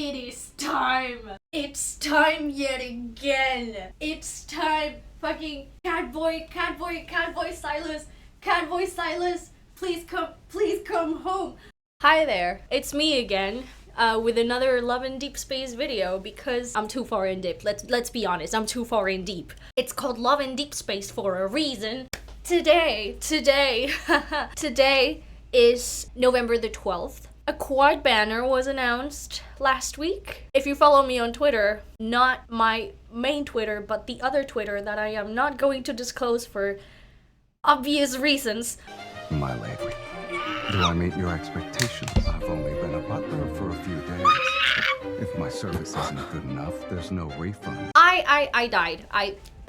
It is time! It's time yet again! It's time! Fucking Catboy Sylus, please come home! Hi there, it's me again, with another Love in Deepspace video because I'm too far in deep. Let's be honest, I'm too far in deep. It's called Love in Deepspace for a reason. Today is November the 12th. A quad banner was announced last week. If you follow me on Twitter, not my main Twitter, but the other Twitter that I am not going to disclose for obvious reasons. My lady, do I meet your expectations? I've only been a butler for a few days. If my service isn't good enough, there's no refund. I died.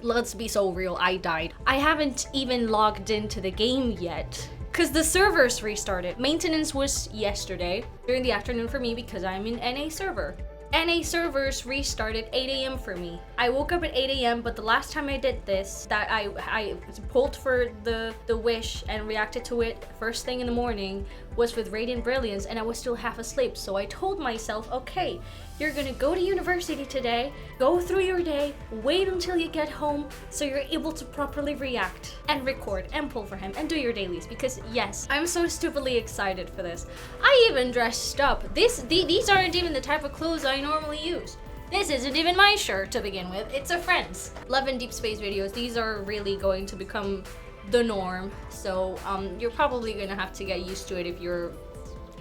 Let's be so real, I died. I haven't even logged into the game yet. Cause the servers restarted. Maintenance was yesterday during the afternoon for me because I'm in NA server. NA servers restarted 8 a.m. for me. I woke up at 8 a.m. but the last time I did this, that I pulled for the wish and reacted to it first thing in the morning was with Radiant Brilliance and I was still half asleep. So I told myself, okay, you're gonna go to university today, go through your day, wait until you get home so you're able to properly react and record and pull for him and do your dailies because yes, I'm so stupidly excited for this. I even dressed up. These aren't even the type of clothes I normally use. This isn't even my shirt to begin with, it's a friend's. Love in Deepspace videos, these are really going to become the norm. So you're probably gonna have to get used to it if you're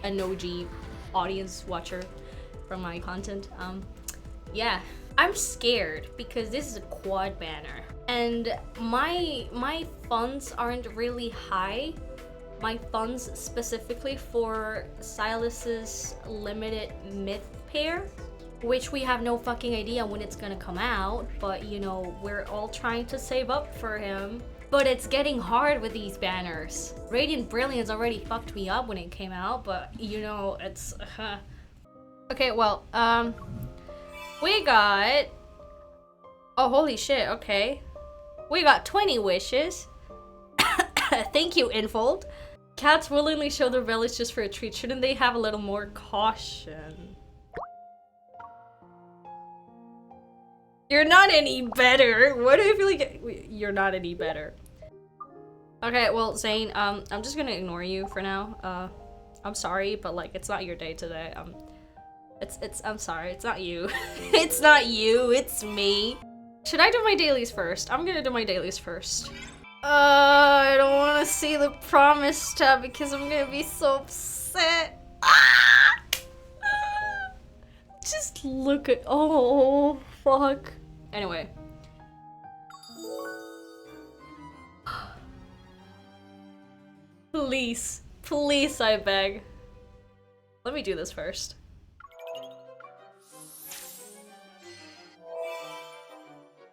an OG audience watcher from my content. Yeah, I'm scared because this is a quad banner and my funds aren't really high. My funds specifically for Sylus's limited myth pair, which we have no fucking idea when it's gonna come out, but you know, we're all trying to save up for him. But it's getting hard with these banners. Radiant Brilliance already fucked me up when it came out, but you know, it's okay, well, we got, oh holy shit, okay. We got 20 wishes. Thank you, Infold. Cats willingly show their relish just for a treat. Shouldn't they have a little more caution? You're not any better. What do I feel like? You're not any better. Okay, well, Zane, I'm just gonna ignore you for now. I'm sorry, but like, it's not your day today. I'm sorry, it's not you. It's not you, it's me. Should I do my dailies first? I'm gonna do my dailies first. I don't wanna see the promise tab because I'm gonna be so upset. Ah! Just look at, oh, fuck. Anyway. Please, please, I beg. Let me do this first.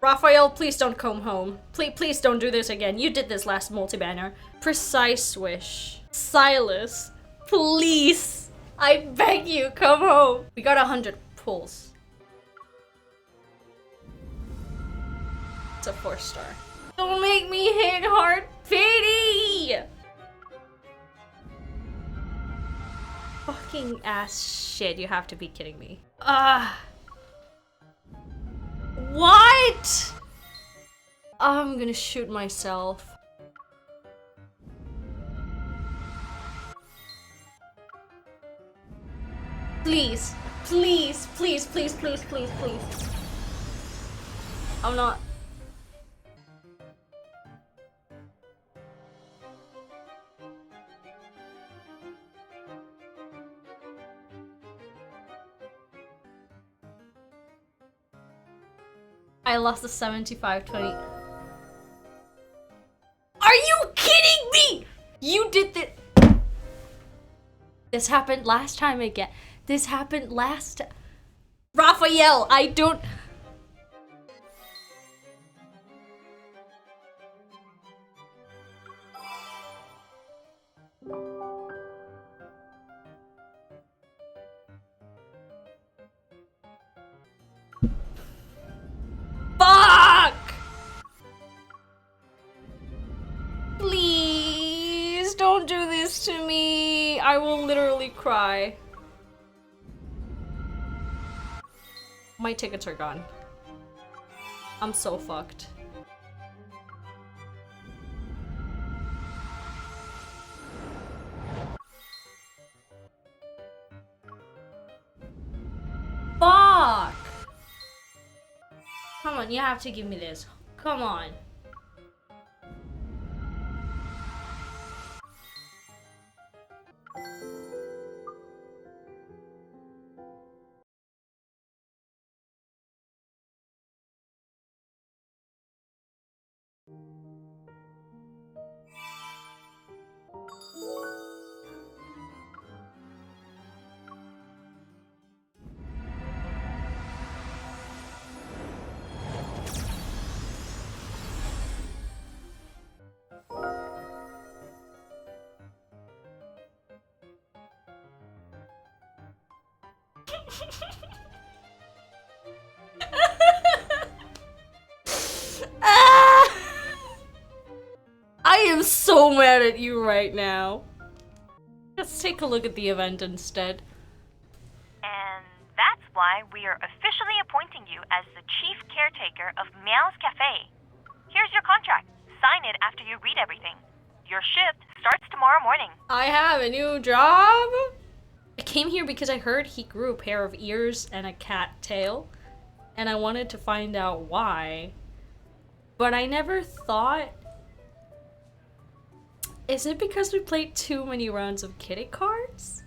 Rafayel, please don't come home. Please don't do this again. You did this last multi-banner. Precise wish. Sylus, please. I beg you, come home. We got 100 pulls. It's a 4-star. Don't make me hit hard pity! Fucking ass shit, you have to be kidding me. What? I'm gonna shoot myself. Please, please, please, please, please, please, please. I'm not. I lost the 75-20. Are you kidding me? You did that. This happened last time again. This happened last. Rafayel, I don't. Fuck! Please don't do this to me. I will literally cry. My tickets are gone. I'm so fucked. Fuck! Come on, you have to give me this. Come on. I am so mad at you right now. Let's take a look at the event instead. And that's why we are officially appointing you as the chief caretaker of Meow's Cafe. Here's your contract. Sign it after you read everything. Your shift starts tomorrow morning. I have a new job. I came here because I heard he grew a pair of ears and a cat tail, and I wanted to find out why. But I never thought... Is it because we played too many rounds of kitty cards?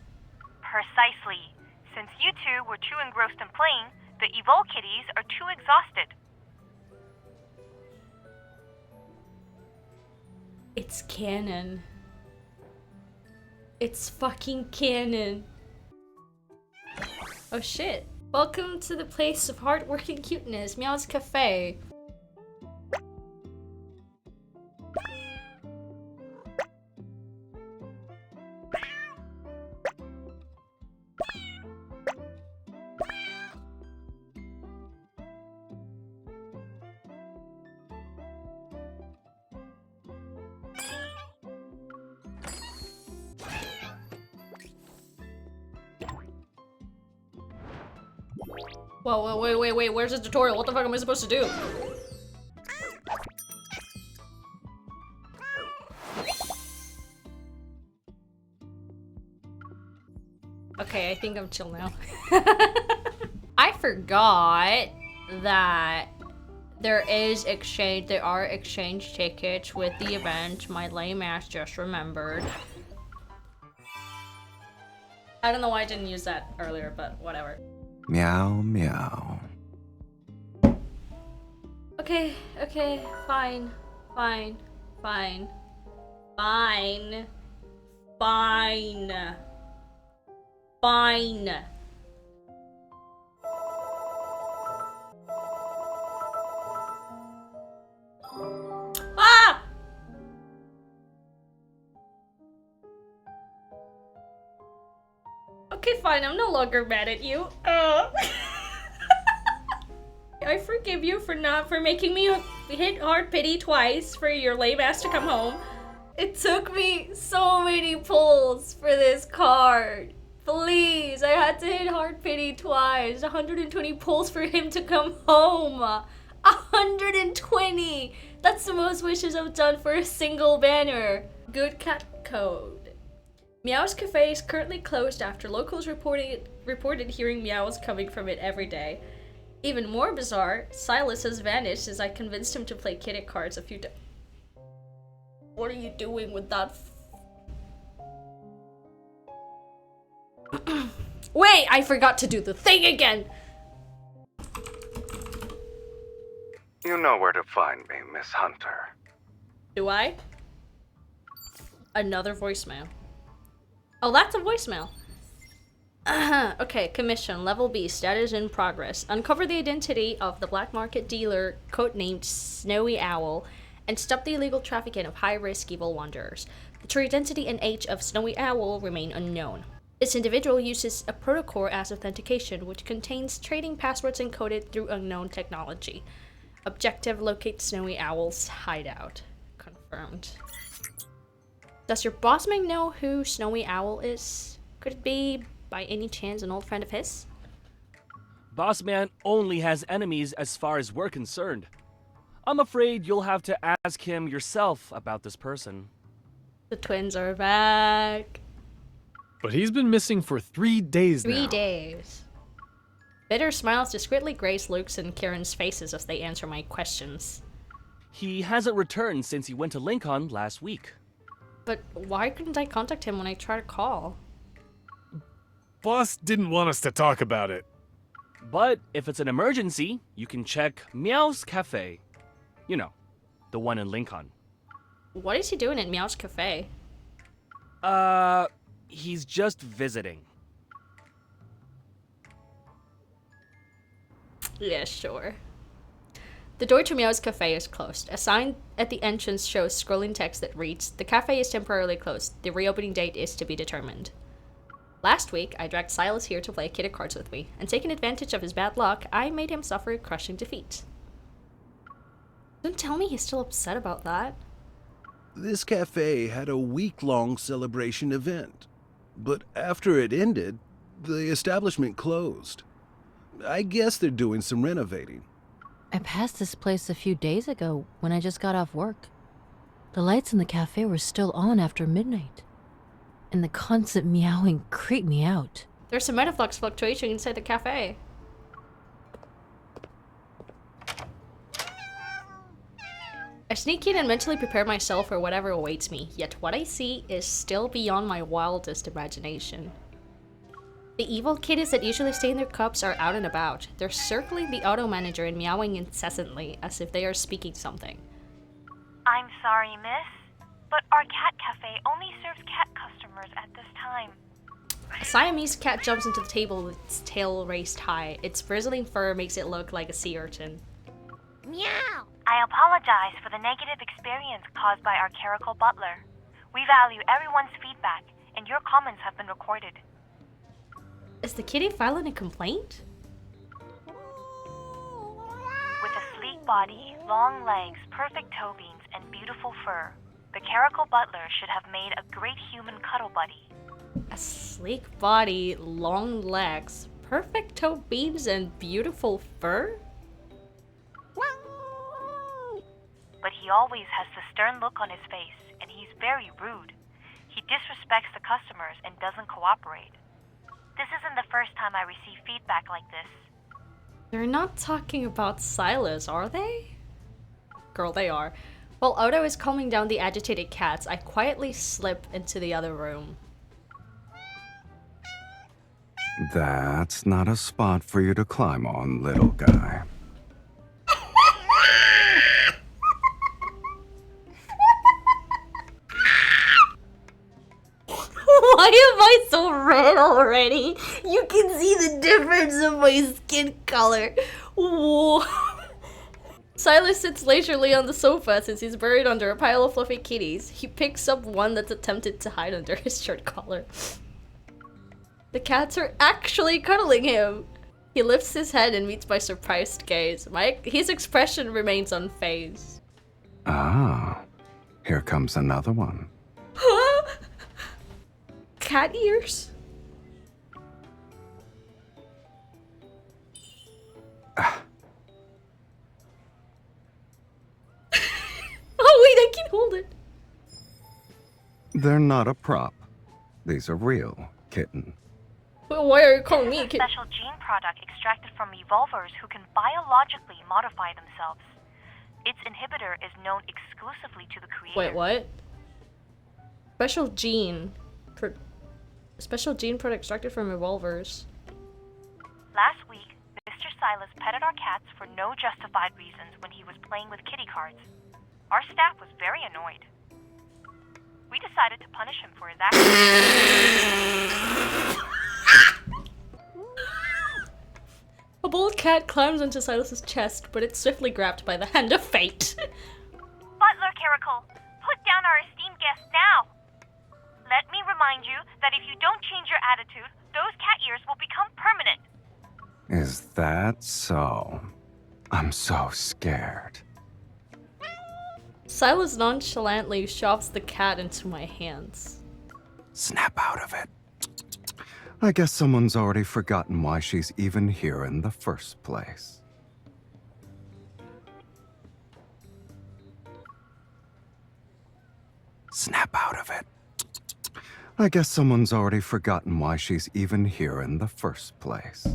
Precisely. Since you two were too engrossed in playing, the Evol kitties are too exhausted. It's canon. It's fucking canon. Oh shit. Welcome to the place of hardworking cuteness, Meow's Cafe. Whoa, wait, where's the tutorial? What the fuck am I supposed to do? Okay, I think I'm chill now. I forgot that there are exchange tickets with the event. My lame ass just remembered. I don't know why I didn't use that earlier, but whatever. Meow, meow. Okay, fine. Fine. Ah! Okay, fine, I'm no longer mad at you. I forgive you for making me hit hard pity twice for your lame ass to come home. It took me so many pulls for this card. Please, I had to hit hard pity twice. 120 pulls for him to come home. 120! That's the most wishes I've done for a single banner. Goodcat code. Meow's Cafe is currently closed after locals reported hearing meows coming from it every day. Even more bizarre, Sylus has vanished as I convinced him to play kitty cards a few times. What are you doing with that? Wait, I forgot to do the thing again! You know where to find me, Miss Hunter. Do I? Another voicemail. Oh, that's a voicemail. Okay, commission, level B, status in progress. Uncover the identity of the black market dealer codenamed Snowy Owl and stop the illegal trafficking of high-risk evil wanderers. The true identity and age of Snowy Owl remain unknown. This individual uses a protocol as authentication, which contains trading passwords encoded through unknown technology. Objective, locate Snowy Owl's hideout. Confirmed. Does your boss man know who Snowy Owl is? Could it be, by any chance, an old friend of his? Boss man only has enemies as far as we're concerned. I'm afraid you'll have to ask him yourself about this person. The twins are back. But he's been missing for 3 days now. 3 days. Bitter smiles discreetly grace Luke's and Kieran's faces as they answer my questions. He hasn't returned since he went to Lincoln last week. But why couldn't I contact him when I tried to call? Boss didn't want us to talk about it. But if it's an emergency, you can check Meow's Cafe. You know, the one in Lincoln. What is he doing at Meow's Cafe? He's just visiting. Yeah, sure. The door to Meow's Cafe is closed. A sign at the entrance shows scrolling text that reads, "The cafe is temporarily closed. The reopening date is to be determined." Last week, I dragged Sylus here to play a kit of cards with me, and taking advantage of his bad luck, I made him suffer a crushing defeat. Don't tell me he's still upset about that. This cafe had a week-long celebration event, but after it ended, the establishment closed. I guess they're doing some renovating. I passed this place a few days ago when I just got off work. The lights in the cafe were still on after midnight, and the constant meowing creeped me out. There's some metaflux fluctuation inside the cafe. I sneak in and mentally prepare myself for whatever awaits me, yet what I see is still beyond my wildest imagination. The evil kitties that usually stay in their cups are out and about. They're circling the auto manager and meowing incessantly as if they are speaking something. I'm sorry, miss, but our cat cafe only serves cat customers at this time. A Siamese cat jumps into the table with its tail raised high. Its bristling fur makes it look like a sea urchin. Meow! I apologize for the negative experience caused by our Caretaker butler. We value everyone's feedback, and your comments have been recorded. Is the kitty filing a complaint? With a sleek body, long legs, perfect toe beams, and beautiful fur, the Caretaker butler should have made a great human cuddle buddy. A sleek body, long legs, perfect toe beams, and beautiful fur? But he always has the stern look on his face, and he's very rude. He disrespects the customers and doesn't cooperate. This isn't the first time I receive feedback like this. They're not talking about Sylus, are they? Girl, they are. While Odo is calming down the agitated cats, I quietly slip into the other room. That's not a spot for you to climb on, little guy. Why am I so red already? You can see the difference in my skin color. Whoa. Sylus sits leisurely on the sofa since he's buried under a pile of fluffy kitties. He picks up one that's attempted to hide under his shirt collar. The cats are actually cuddling him. He lifts his head and meets my surprised gaze. His expression remains unfazed. Ah, here comes another one. Huh? Cat ears? Oh wait, I can hold it. They're not a prop. These are real, kitten. Well, why are you calling me a This is kid? a special gene product extracted from evolvers who can biologically modify themselves. Its inhibitor is known exclusively to the creator. Wait, what? Special gene product extracted from revolvers. Last week, Mr. Sylus petted our cats for no justified reasons when he was playing with kitty cards. Our staff was very annoyed. We decided to punish him for his actions. A bold cat climbs onto Silas's chest, but it's swiftly grabbed by the hand of fate. Butler Caretaker, put down our esteemed guest now. Let me remind you that if you don't change your attitude, those cat ears will become permanent. Is that so? I'm so scared. Sylus nonchalantly shoves the cat into my hands. Snap out of it. I guess someone's already forgotten why she's even here in the first place. Snap out of it. I guess someone's already forgotten why she's even here in the first place.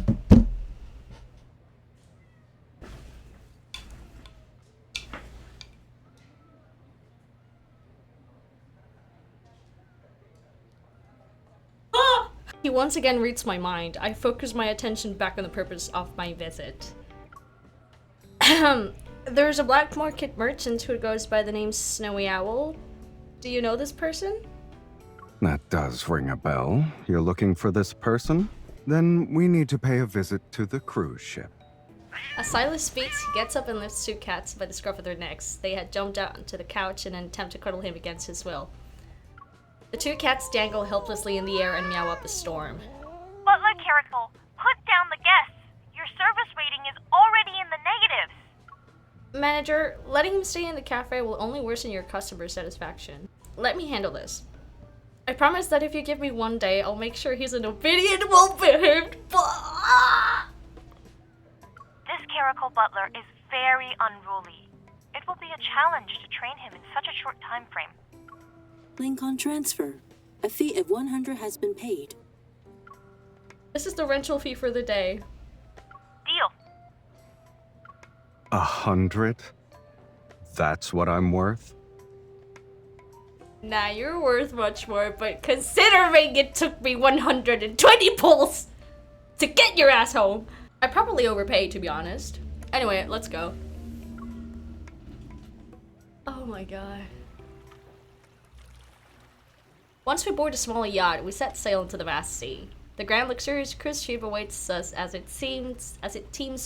He once again reads my mind. I focus my attention back on the purpose of my visit. There's a black market merchant who goes by the name Snowy Owl. Do you know this person? That does ring a bell. You're looking for this person? Then we need to pay a visit to the cruise ship. As Sylus speaks, he gets up and lifts two cats by the scruff of their necks. They had jumped out onto the couch in an attempt to cuddle him against his will. The two cats dangle helplessly in the air and meow up a storm. Butler Caretaker, put down the guests. Your service rating is already in the negatives. Manager, letting him stay in the cafe will only worsen your customer satisfaction. Let me handle this. I promise that if you give me 1 day, I'll make sure he's an obedient, well-behaved This Caretaker butler is very unruly. It will be a challenge to train him in such a short time frame. Link on transfer. A fee of 100 has been paid. This is the rental fee for the day. Deal. 100? That's what I'm worth? Nah, you're worth much more, but considering it took me 120 pulls to get your ass home, I probably overpaid, to be honest. Anyway, let's go. Oh my god. Once we board a small yacht, we set sail into the vast sea. The grand luxurious cruise ship awaits us as it teems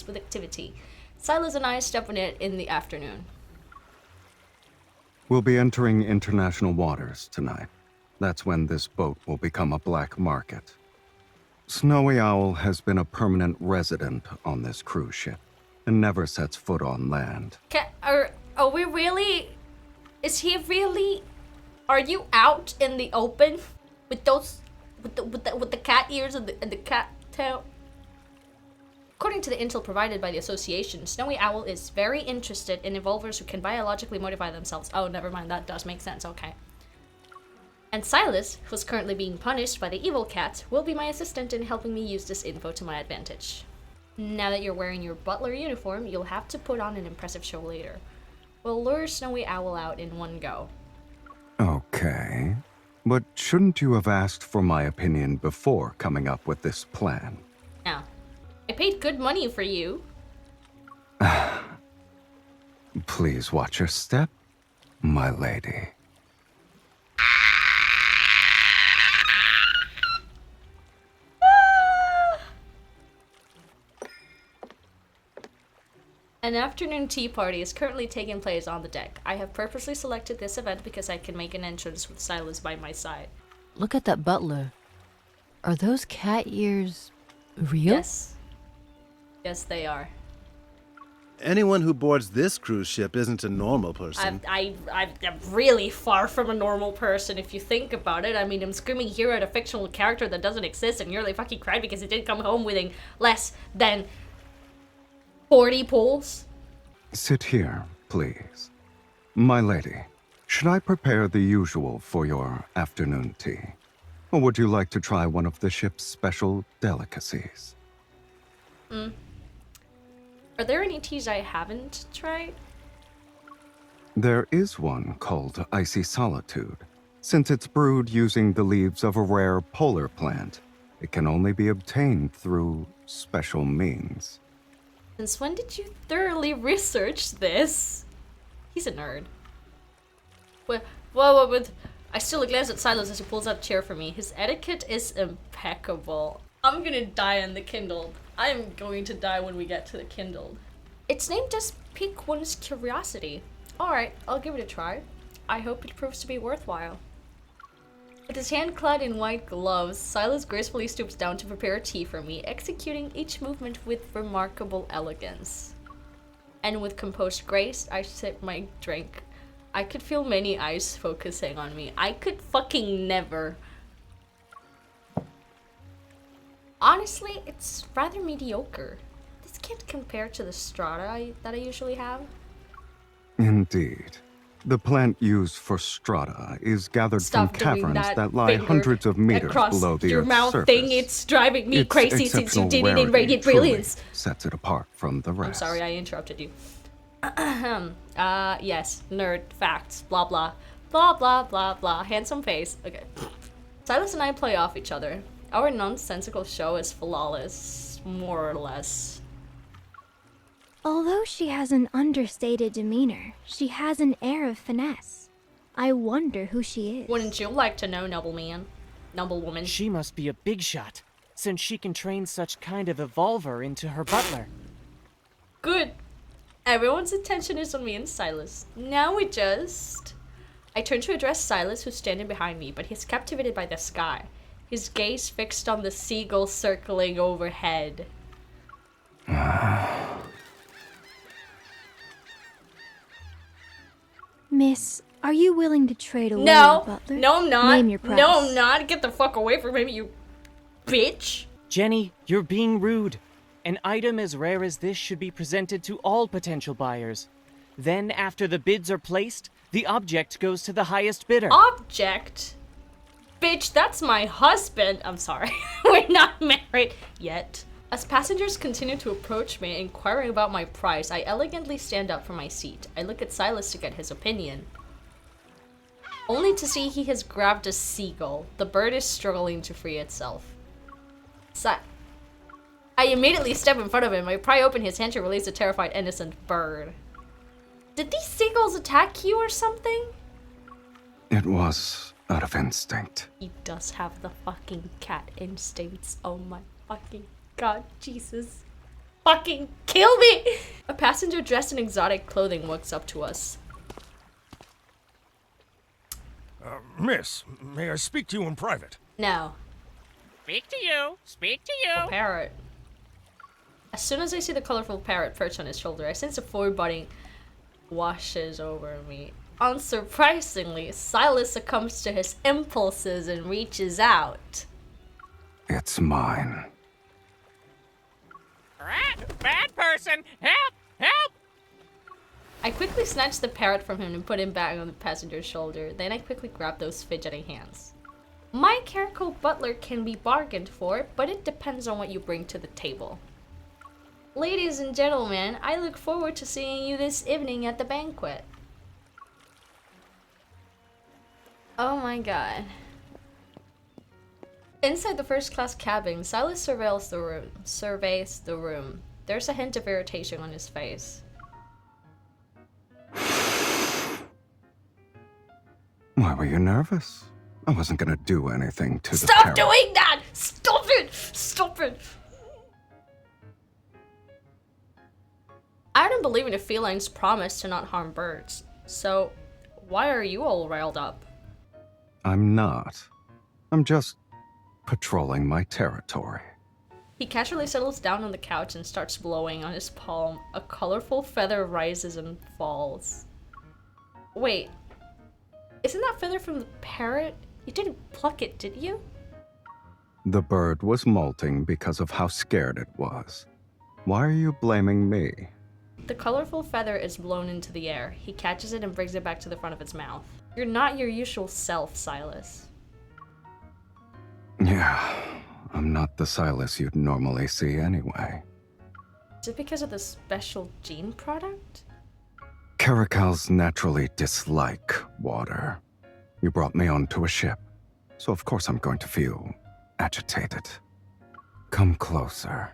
with activity. Sylus and I step on it in the afternoon. We'll be entering international waters tonight. That's when this boat will become a black market. Snowy Owl has been a permanent resident on this cruise ship and never sets foot on land. Are we really? Is he really? Are you out in the open with those, with the cat ears and the cat tail? According to the intel provided by the association, Snowy Owl is very interested in evolvers who can biologically modify themselves. Oh, never mind, that does make sense, okay. And Sylus, who's currently being punished by the evil cat, will be my assistant in helping me use this info to my advantage. Now that you're wearing your butler uniform, you'll have to put on an impressive show later. We'll lure Snowy Owl out in one go. Okay, but shouldn't you have asked for my opinion before coming up with this plan? Now, I paid good money for you. Please watch your step, my lady. An afternoon tea party is currently taking place on the deck. I have purposely selected this event because I can make an entrance with Sylus by my side. Look at that butler. Are those cat ears real? Yes. Yes, they are. Anyone who boards this cruise ship isn't a normal person. I'm really far from a normal person if you think about it. I mean, I'm screaming here at a fictional character that doesn't exist and nearly fucking cried because it didn't come home within less than 40 pulls. Sit here, please. My lady, should I prepare the usual for your afternoon tea? Or would you like to try one of the ship's special delicacies? Are there any teas I haven't tried? There is one called Icy Solitude. Since it's brewed using the leaves of a rare polar plant, it can only be obtained through special means. Since when did you thoroughly research this? He's a nerd. Whoa, I still glance at Sylus as he pulls out a chair for me. His etiquette is impeccable. I'm gonna die on the Kindled. I'm going to die when we get to the Kindled. Its name does pique one's curiosity. Alright, I'll give it a try. I hope it proves to be worthwhile. With his hand clad in white gloves, Sylus gracefully stoops down to prepare tea for me, executing each movement with remarkable elegance. And with composed grace, I sip my drink. I could feel many eyes focusing on me. I could fucking never. Honestly, it's rather mediocre. This can't compare to the strata that I usually have. Indeed. The plant used for strata is gathered Stop from doing caverns that lie finger hundreds of meters across below the your Earth's mouth surface. thing. It's driving me Its crazy since you exceptional did it in rarity Radiant truly Brilliance. sets it apart from the rest. I'm sorry, I interrupted you. Yes, nerd, facts, blah blah. Blah blah blah blah, handsome face. Okay. Sylus and I play off each other. Our nonsensical show is flawless, more or less. Although she has an understated demeanor, she has an air of finesse. I wonder who she is. Wouldn't you like to know, nobleman? Noblewoman. She must be a big shot, since she can train such kind of evolver into her butler. Good. Everyone's attention is on me and Sylus. Now we just... I turn to address Sylus, who's standing behind me, but he's captivated by the sky. His gaze fixed on the seagull circling overhead. Miss, are you willing to trade away No, your butler? no I'm not. Name your price. No I'm not. Get the fuck away from him, you bitch. Jenny, you're being rude. An item as rare as this should be presented to all potential buyers. Then, after the bids are placed, the object goes to the highest bidder. Object? Bitch, that's my husband. I'm sorry. We're not married yet. As passengers continue to approach me, inquiring about my price, I elegantly stand up from my seat. I look at Sylus to get his opinion. Only to see he has grabbed a seagull. The bird is struggling to free itself. I immediately step in front of him. I pry open his hand to release a terrified innocent bird. Did these seagulls attack you or something? It was out of instinct. He does have the fucking cat instincts. Oh my fucking god, Jesus. Fucking kill me! A passenger dressed in exotic clothing walks up to us. Miss, may I speak to you in private? No. Speak to you. Speak to you. Parrot. As soon as I see the colorful parrot perch on his shoulder, I sense a foreboding washes over me. Unsurprisingly, Sylus succumbs to his impulses and reaches out. It's mine. Bad person! Help! Help! I quickly snatch the parrot from him and put him back on the passenger's shoulder. Then I quickly grab those fidgeting hands. My Caretaker butler can be bargained for, but it depends on what you bring to the table. Ladies and gentlemen, I look forward to seeing you this evening at the banquet. Oh my god. Inside the first-class cabin, Sylus surveys the room. There's a hint of irritation on his face. Why were you nervous? I wasn't gonna do anything to the Stop parrot. doing that! Stop it! Stop it! I don't believe in a feline's promise to not harm birds. So, why are you all riled up? I'm not. I'm just patrolling my territory. He casually settles down on the couch and starts blowing on his palm. A colorful feather rises and falls. Wait, isn't that feather from the parrot? You didn't pluck it, did you? The bird was molting because of how scared it was. Why are you blaming me? The colorful feather is blown into the air. He catches it and brings it back to the front of its mouth. You're not your usual self, Sylus. Yeah, I'm not the Sylus you'd normally see anyway. Is it because of the special gene product? Caracals naturally dislike water. You brought me onto a ship, so of course I'm going to feel agitated. Come closer.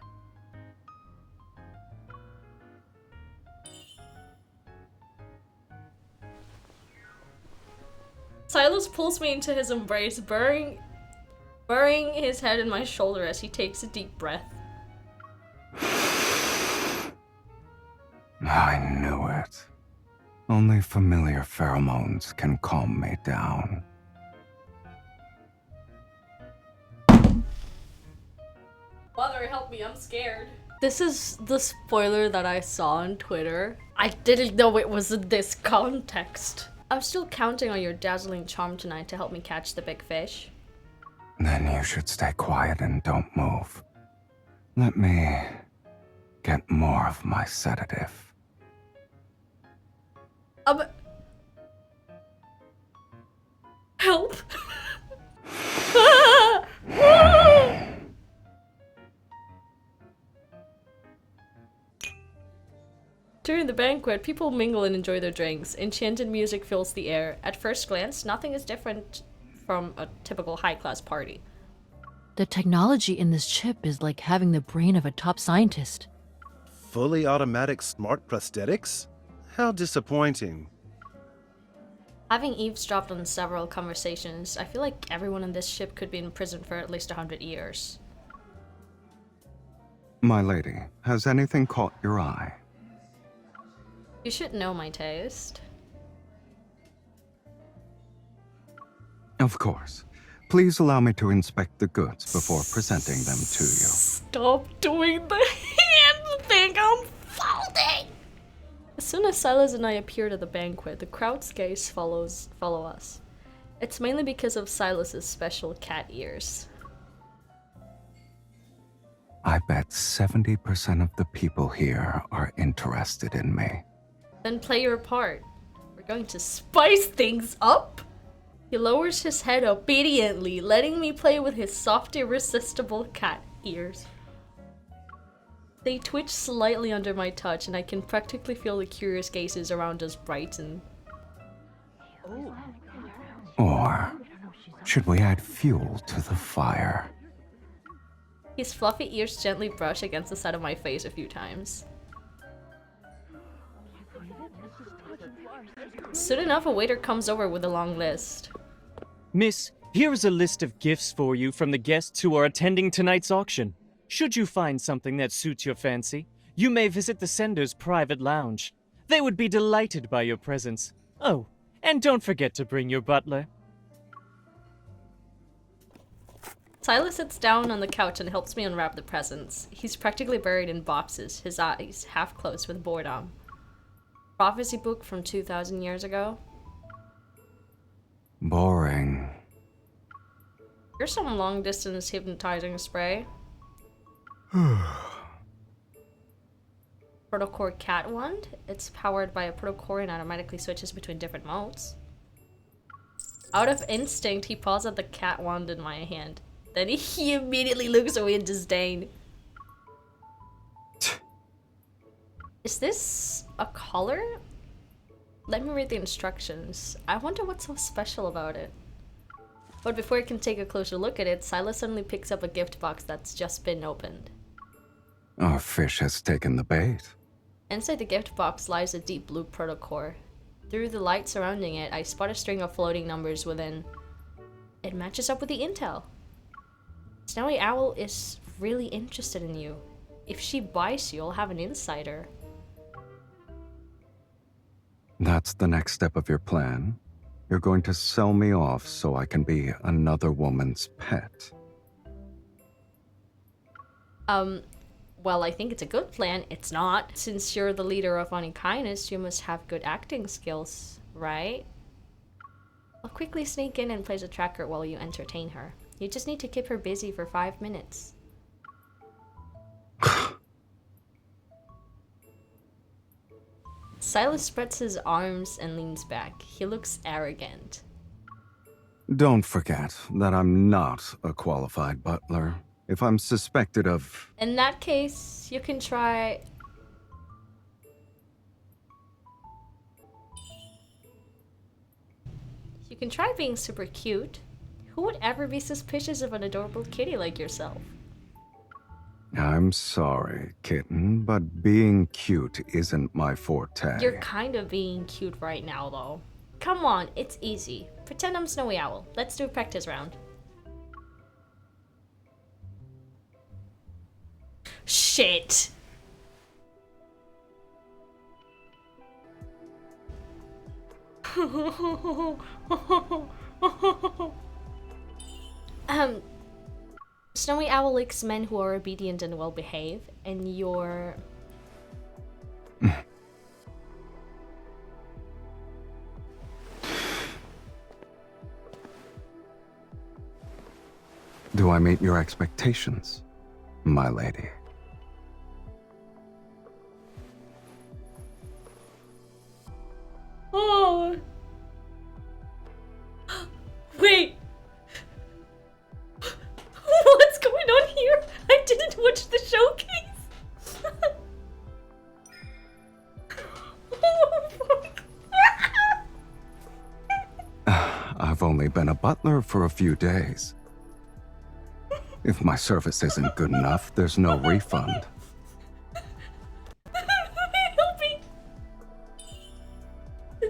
Sylus pulls me into his embrace, burying his head in my shoulder as he takes a deep breath. I knew it. Only familiar pheromones can calm me down. Mother, help me, I'm scared. This is the spoiler that I saw on Twitter. I didn't know it was in this context. I'm still counting on your dazzling charm tonight to help me catch the big fish. Then you should stay quiet and don't move. Let me get more of my sedative. Help! During the banquet, people mingle and enjoy their drinks. Enchanted music fills the air. At first glance, nothing is different from a typical high-class party. The technology in this chip is like having the brain of a top scientist. Fully automatic smart prosthetics? How disappointing. Having eavesdropped on several conversations, I feel like everyone on this ship could be in prison for at least 100 years. My lady, has anything caught your eye? You should know my taste. Of course. Please allow me to inspect the goods before presenting them to you. Stop doing the hand thing, I'm folding! As soon as Sylus and I appeared at the banquet, the crowd's gaze follow us. It's mainly because of Sylus's special cat ears. I bet 70% of the people here are interested in me. Then play your part. We're going to spice things up? He lowers his head obediently, letting me play with his soft, irresistible cat ears. They twitch slightly under my touch, and I can practically feel the curious gazes around us brighten. Or should we add fuel to the fire? His fluffy ears gently brush against the side of my face a few times. Soon enough, a waiter comes over with a long list. Miss, here is a list of gifts for you from the guests who are attending tonight's auction. Should you find something that suits your fancy, you may visit the sender's private lounge. They would be delighted by your presence. Oh, and don't forget to bring your butler. Sylus sits down on the couch and helps me unwrap the presents. He's practically buried in boxes, his eyes half closed with boredom. Prophecy book from 2,000 years ago. Boring. Here's some long-distance hypnotizing spray. Protocore cat wand. It's powered by a protocore and automatically switches between different modes. Out of instinct, he paws at the cat wand in my hand. Then he immediately looks away in disdain. Is this a color? Let me read the instructions. I wonder what's so special about it. But before I can take a closer look at it, Sylus suddenly picks up a gift box that's just been opened. Our fish has taken the bait. Inside the gift box lies a deep blue protocore. Through the light surrounding it, I spot a string of floating numbers within. It matches up with the intel. Snowy Owl is really interested in you. If she buys you, I'll have an insider. That's the next step of your plan? You're going to sell me off so I can be another woman's pet. Well, I think it's a good plan. It's not. Since you're the leader of Unkindness, you must have good acting skills, right? I'll quickly sneak in and place a tracker while you entertain her. You just need to keep her busy for 5 minutes. Sylus spreads his arms and leans back. He looks arrogant. Don't forget that I'm not a qualified butler. If I'm suspected of... In that case, you can try... You can try being super cute. Who would ever be suspicious of an adorable kitty like yourself? I'm sorry, kitten, but being cute isn't my forte. You're kind of being cute right now, though. Come on, it's easy. Pretend I'm Snowy Owl. Let's do a practice round. Shit! Snowy Owl likes men who are obedient and well-behaved, and you're... Do I meet your expectations, my lady? only been a butler for a few days. If my service isn't good enough, there's no refund. Help me!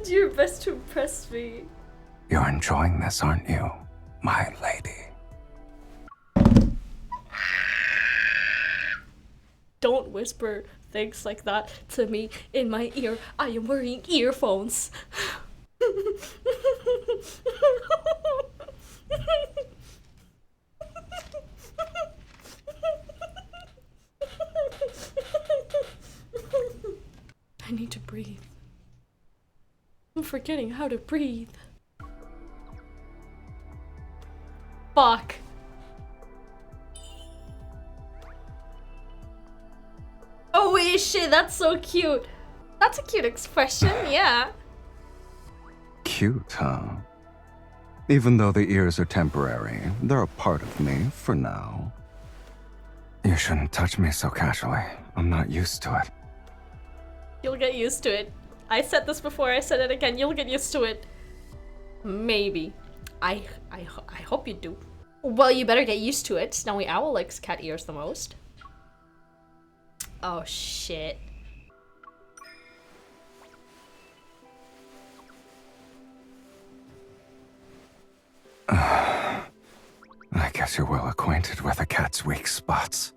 Do your best to impress me. You're enjoying this, aren't you, my lady? Don't whisper things like that to me in my ear. I am wearing earphones. I need to breathe. I'm forgetting how to breathe. Fuck. Oh wait, shit, that's so cute. That's a cute expression, yeah. Cute, huh? Even though the ears are temporary, they're a part of me for now. You shouldn't touch me so casually. I'm not used to it. You'll get used to it. I said this before, I said it again. You'll get used to it. Maybe. I hope you do. Well, you better get used to it. Snowy Owl likes cat ears the most. Oh, shit. I guess you're well acquainted with a cat's weak spots.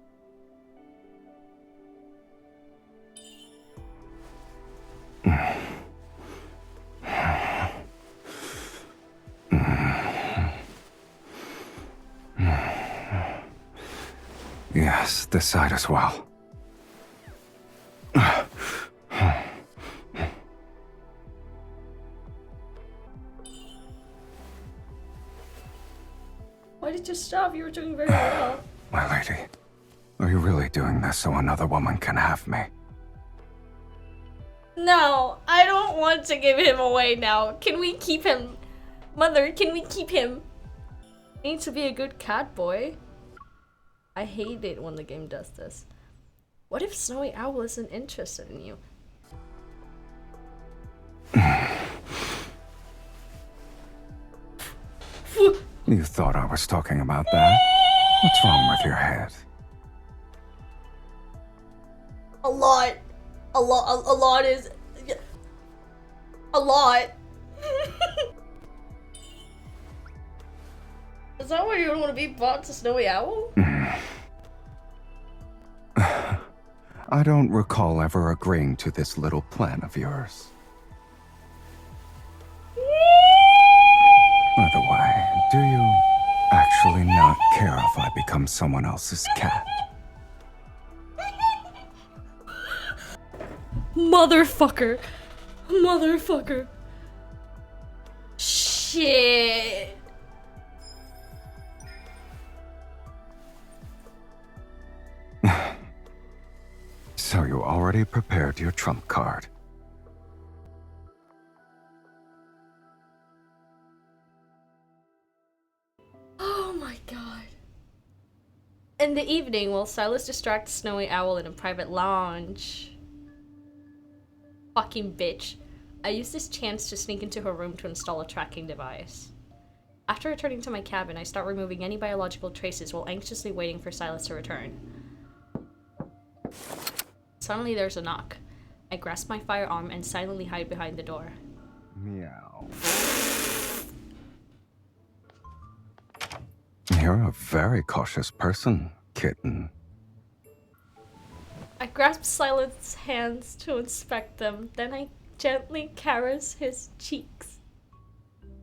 Yes, this side as well. Why did you stop? You were doing very well. My lady, are you really doing this so another woman can have me? No, I don't want to give him away now. Can we keep him? Mother, can we keep him? I need to be a good cat boy. I hate it when the game does this. What if Snowy Owl isn't interested in you? You thought I was talking about that? What's wrong with your head? A lot is a lot. Is that why you don't want to be brought to Snowy Owl? I don't recall ever agreeing to this little plan of yours. By the way, do you actually not care if I become someone else's cat? Motherfucker. Motherfucker. Shit. So you already prepared your trump card. Oh my god. In the evening, while Sylus distracts Snowy Owl in a private lounge. Fucking bitch. I use this chance to sneak into her room to install a tracking device. After returning to my cabin, I start removing any biological traces while anxiously waiting for Sylus to return. Suddenly there's a knock. I grasp my firearm and silently hide behind the door. Meow. You're a very cautious person, kitten. I grasp Sylus' hands to inspect them, then I gently caress his cheeks.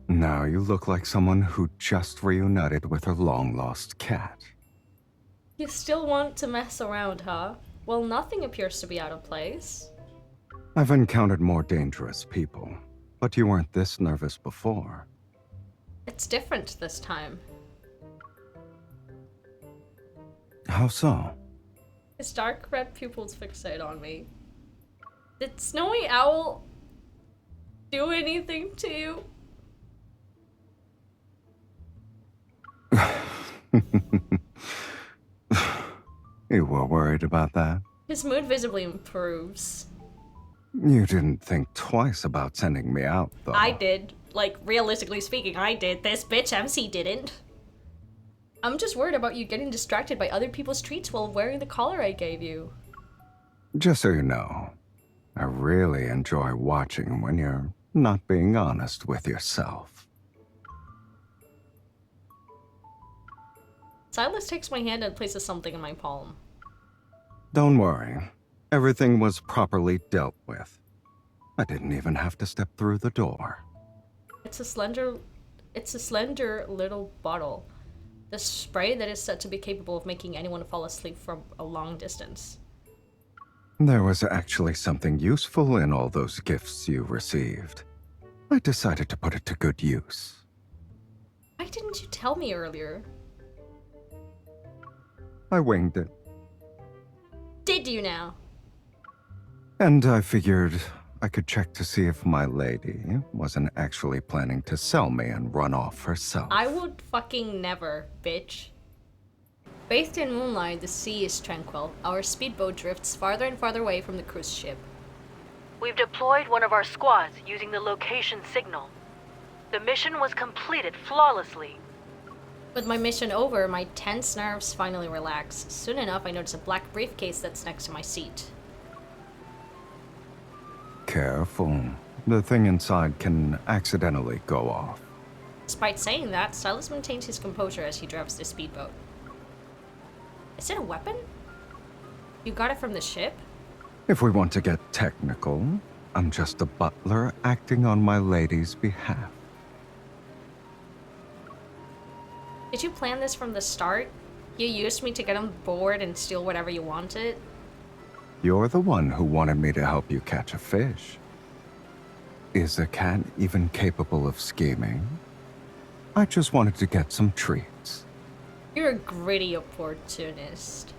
Now you look like someone who just reunited with her long-lost cat. You still want to mess around, huh? Well, nothing appears to be out of place. I've encountered more dangerous people, but you weren't this nervous before. It's different this time. How so? His dark red pupils fixate on me. Did Snowy Owl do anything to you? You were worried about that? His mood visibly improves. You didn't think twice about sending me out, though. I did. like, realistically speaking, I did. This bitch MC didn't. I'm just worried about you getting distracted by other people's treats while wearing the collar I gave you. Just so you know, I really enjoy watching when you're not being honest with yourself. Sylus takes my hand and places something in my palm. Don't worry. Everything was properly dealt with. I didn't even have to step through the door. It's a slender little bottle. The spray that is said to be capable of making anyone fall asleep from a long distance. There was actually something useful in all those gifts you received. I decided to put it to good use. Why didn't you tell me earlier? I winged it. Did you now? And I figured I could check to see if my lady wasn't actually planning to sell me and run off herself. I would fucking never, bitch. Bathed in moonlight, the sea is tranquil. Our speedboat drifts farther and farther away from the cruise ship. We've deployed one of our squads using the location signal. The mission was completed flawlessly. With my mission over, my tense nerves finally relax. Soon enough, I notice a black briefcase that's next to my seat. Careful. The thing inside can accidentally go off. Despite saying that, Sylus maintains his composure as he drives the speedboat. Is it a weapon? You got it from the ship? If we want to get technical, I'm just a butler acting on my lady's behalf. Did you plan this from the start? You used me to get on board and steal whatever you wanted? You're the one who wanted me to help you catch a fish. Is a cat even capable of scheming? I just wanted to get some treats. You're a gritty opportunist.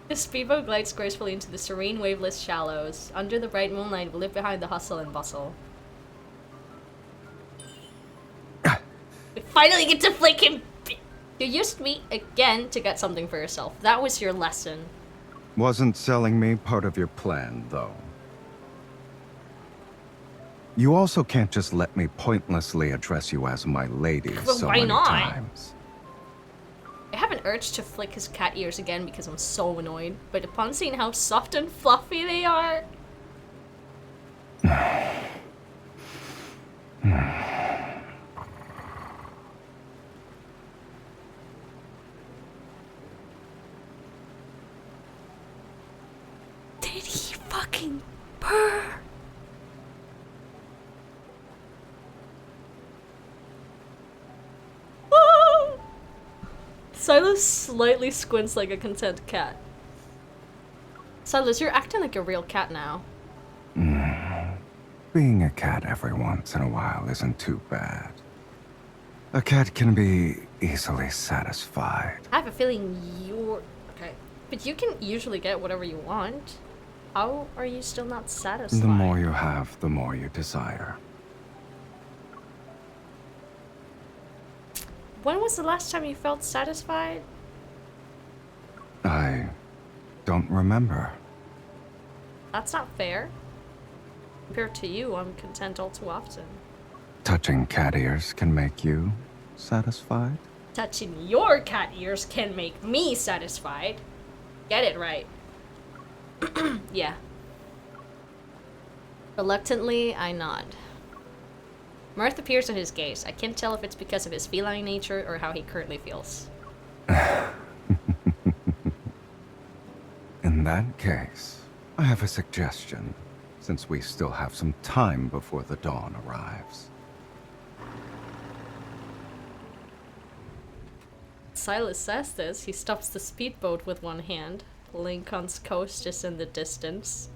The speedboat glides gracefully into the serene, waveless shallows. Under the bright moonlight, we live behind the hustle and bustle. We finally get to flick him! You used me again to get something for yourself. That was your lesson. Wasn't selling me part of your plan, though. You also can't just let me pointlessly address you as my lady so many times. I have an urge to flick his cat ears again because I'm so annoyed, but upon seeing how soft and fluffy they are... Did he fucking purr? Sylus slightly squints like a content cat. Sylus, you're acting like a real cat now. Being a cat every once in a while isn't too bad. A cat can be easily satisfied. I have a feeling you're... Okay. But you can usually get whatever you want. How are you still not satisfied? The more you have, the more you desire. When was the last time you felt satisfied? I don't remember. That's not fair. Compared to you, I'm content all too often. Touching cat ears can make you satisfied? Touching your cat ears can make me satisfied. Get it right. Yeah. Reluctantly, I nod. Mirth appears in his gaze. I can't tell if it's because of his feline nature or how he currently feels. In that case, I have a suggestion, since we still have some time before the dawn arrives. Sylus says this. He stops the speedboat with one hand. Lincoln's coast is in the distance.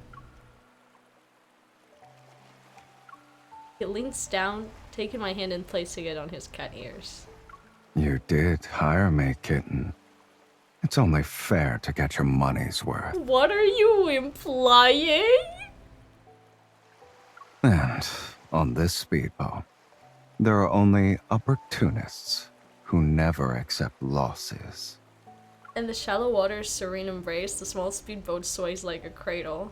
He leans down, taking my hand and placing it on his cat ears. You did hire me, kitten. It's only fair to get your money's worth. What are you implying? And on this speedboat, there are only opportunists who never accept losses. In the shallow water's serene embrace, the small speedboat sways like a cradle.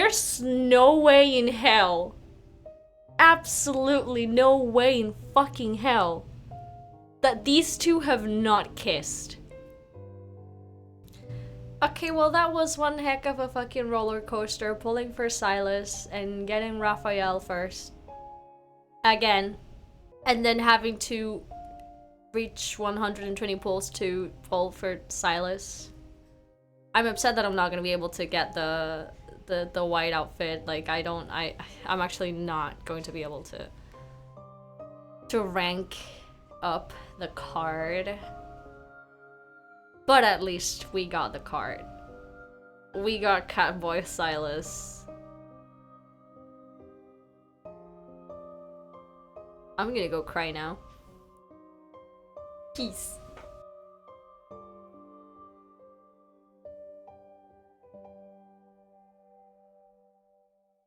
There's no way in hell, absolutely no way in fucking hell, that these two have not kissed. Okay, well that was one heck of a fucking roller coaster, pulling for Sylus and getting Rafayel first. Again. And then having to reach 120 pulls to pull for Sylus. I'm upset that I'm not gonna be able to get the white outfit. Like I'm actually not going to be able to rank up the card. But at least we got the card. We got Catboy Sylus. I'm gonna go cry now. Peace.